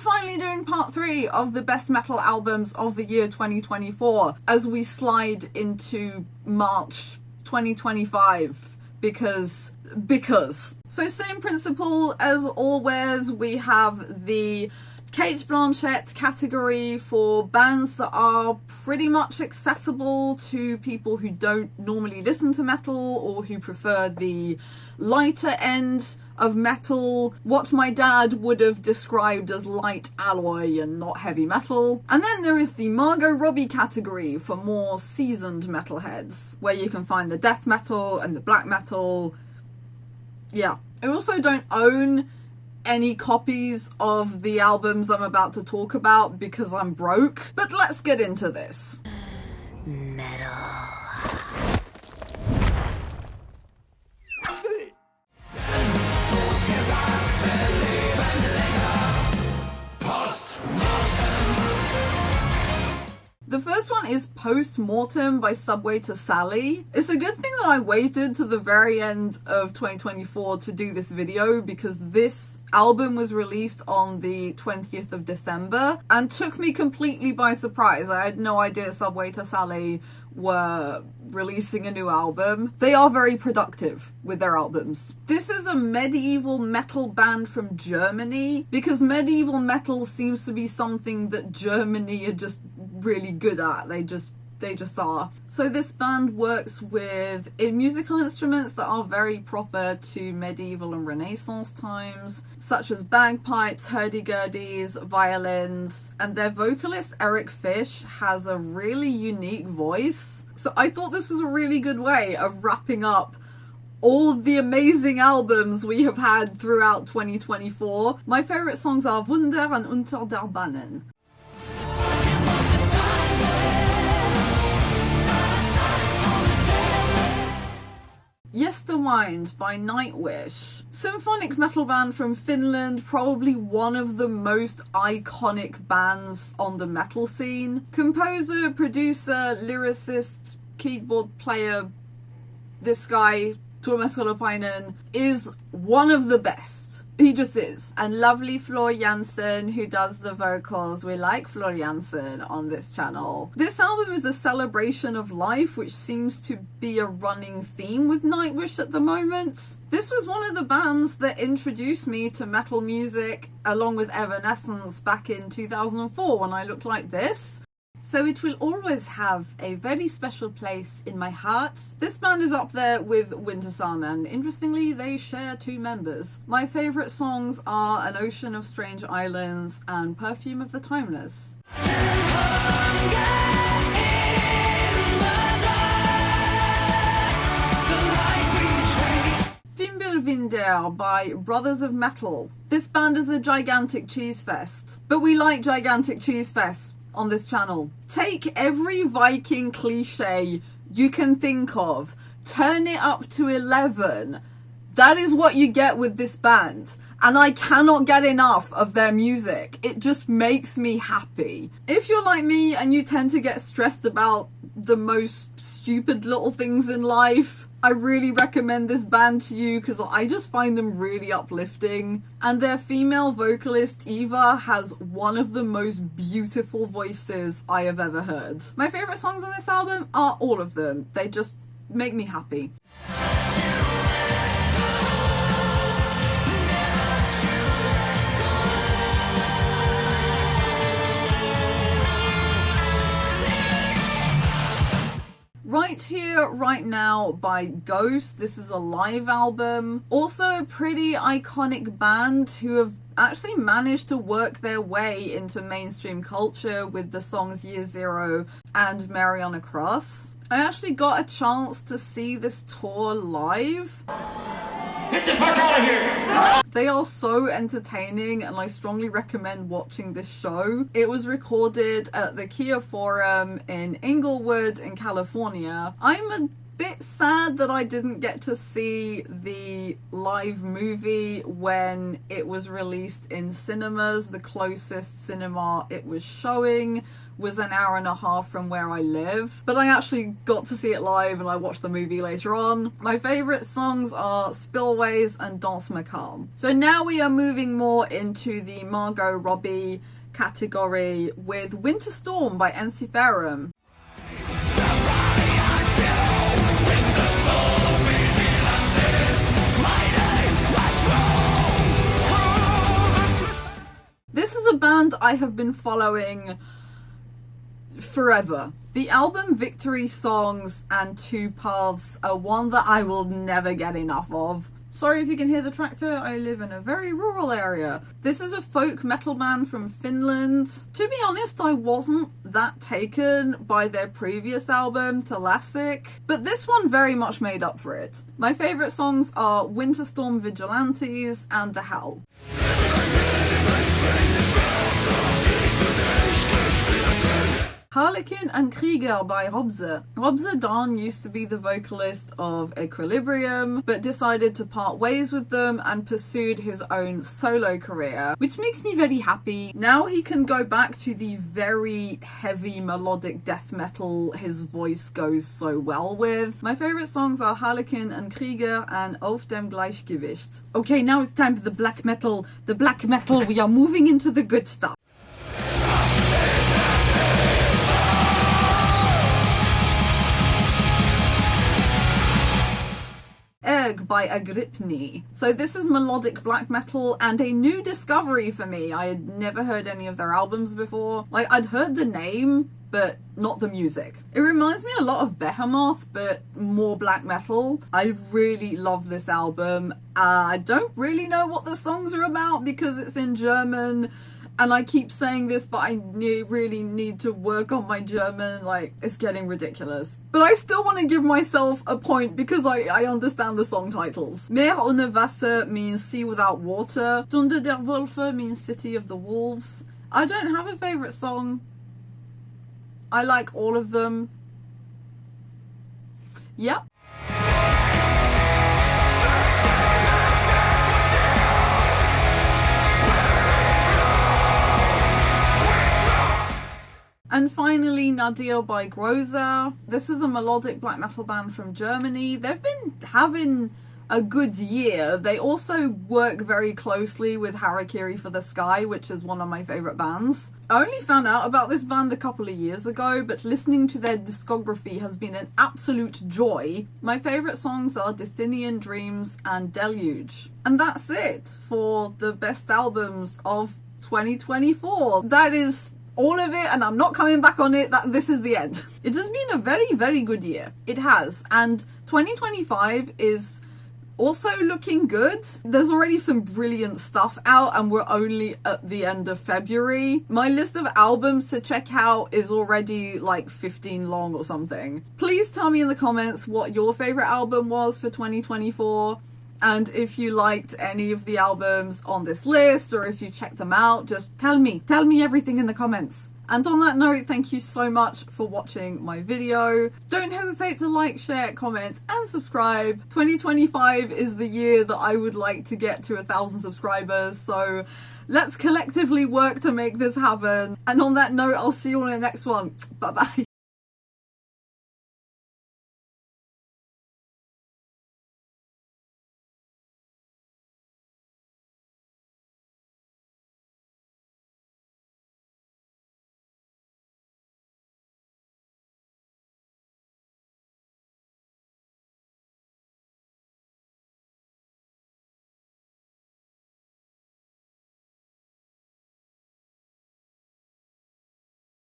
finally doing part 3 of the best metal albums of the year 2024 as we slide into March 2025 because. So same principle as always, we have the Kate Blanchett category for bands that are pretty much accessible to people who don't normally listen to metal or who prefer the lighter end of metal, what my dad would have described as light alloy and not heavy metal. And then there is the Margot Robbie category for more seasoned metalheads, where you can find the death metal and the black metal. Yeah. I also don't own any copies of the albums I'm about to talk about because I'm broke, but let's get into this. Metal. The first one is Mortem by Subway to Sally. It's a good thing that I waited to the very end of 2024 to do this video because this album was released on the 20th of December and took me completely by surprise. I had no idea Subway to Sally were releasing a new album. They are very productive with their albums. This is a medieval metal band from Germany because medieval metal seems to be something that Germany are just really good at. They just are. So this band works with musical instruments that are very proper to medieval and Renaissance times, such as bagpipes, hurdy-gurdies, violins, and their vocalist Eric Fish has a really unique voice. So I thought this was a really good way of wrapping up all the amazing albums we have had throughout 2024. My favourite songs are Wunder and Unter der Bannen. Yesterwynde by Nightwish. Symphonic metal band from Finland, probably one of the most iconic bands on the metal scene. Composer, producer, lyricist, keyboard player, this guy, Tuomas Holopainen, is one of the best. He just is. And lovely Flor Jansen, who does the vocals. We like Flor Jansen on this channel. This album is a celebration of life, which seems to be a running theme with Nightwish at the moment. This was one of the bands that introduced me to metal music, along with Evanescence back in 2004 when I looked like this. So it will always have a very special place in my heart. This band is up there with Wintersun, and interestingly they share 2 members. My favourite songs are An Ocean of Strange Islands and Perfume of the Timeless. Fimbulvinter by Brothers of Metal. This band is a gigantic cheese fest, but we like gigantic cheese fests on this channel. Take every Viking cliche you can think of, turn it up to 11. That is what you get with this band, and I cannot get enough of their music. It just makes me happy. If you're like me and you tend to get stressed about the most stupid little things in life, I really recommend this band to you because I just find them really uplifting. And their female vocalist, Eva, has one of the most beautiful voices I have ever heard. My favourite songs on this album are all of them. They just make me happy. Right Here, Right Now by Ghost. This is a live album. Also a pretty iconic band who have actually managed to work their way into mainstream culture with the songs Year Zero and Mary on a Cross. I actually got a chance to see this tour live. Get the fuck out of here! They are so entertaining and I strongly recommend watching this show. It was recorded at the Kia Forum in Inglewood in California. I'm a bit sad that I didn't get to see the live movie when it was released in cinemas. The closest cinema it was showing was an hour and a half from where I live, but I actually got to see it live and I watched the movie later on. My favourite songs are Spillways and Danse Macabre. So now we are moving more into the Margot Robbie category with Winter Storm by Ensiferum. This is a band I have been following forever. The album Victory Songs and Two Paths are one that I will never get enough of. Sorry if you can hear the tractor, I live in a very rural area. This is a folk metal band from Finland. To be honest, I wasn't that taken by their previous album, Telasic, but this one very much made up for it. My favourite songs are Winter Storm Vigilantes and The Hell. Harlekin and Krieger by Robse. Robse Dawn used to be the vocalist of Equilibrium, but decided to part ways with them and pursued his own solo career, which makes me very happy. Now he can go back to the very heavy melodic death metal his voice goes so well with. My favourite songs are Harlekin and Krieger and Auf dem Gleichgewicht. Okay, now it's time for the black metal. The black metal, we are moving into the good stuff. By Agrypnie. So this is melodic black metal and a new discovery for me. I had never heard any of their albums before. Like, I'd heard the name, but not the music. It reminds me a lot of Behemoth, but more black metal. I really love this album. I don't really know what the songs are about because it's in German. And I keep saying this, but I really need to work on my German. Like, it's getting ridiculous. But I still want to give myself a point because I understand the song titles. Meer ohne Wasser means sea without water. Stunde der Wölfe means city of the wolves. I don't have a favourite song. I like all of them. Yep. And finally, Nadir by Groza. This is a melodic black metal band from Germany. They've been having a good year. They also work very closely with Harakiri for the Sky, which is one of my favourite bands. I only found out about this band a couple of years ago, but listening to their discography has been an absolute joy. My favourite songs are Dithinian Dreams and Deluge. And that's it for the best albums of 2024. That is all of it, and I'm not coming back on it. This is the end. It has been a very, very good year. It has. And 2025 is also looking good. There's already some brilliant stuff out and we're only at the end of February. My list of albums to check out is already like 15 long or something. Please tell me in the comments what your favourite album was for 2024. And if you liked any of the albums on this list, or if you checked them out, just tell me everything in the comments. And on that note, thank you so much for watching my video. Don't hesitate to like, share, comment, and subscribe. 2025 is the year that I would like to get to 1,000 subscribers, so let's collectively work to make this happen. And on that note, I'll see you on the next one. Bye bye.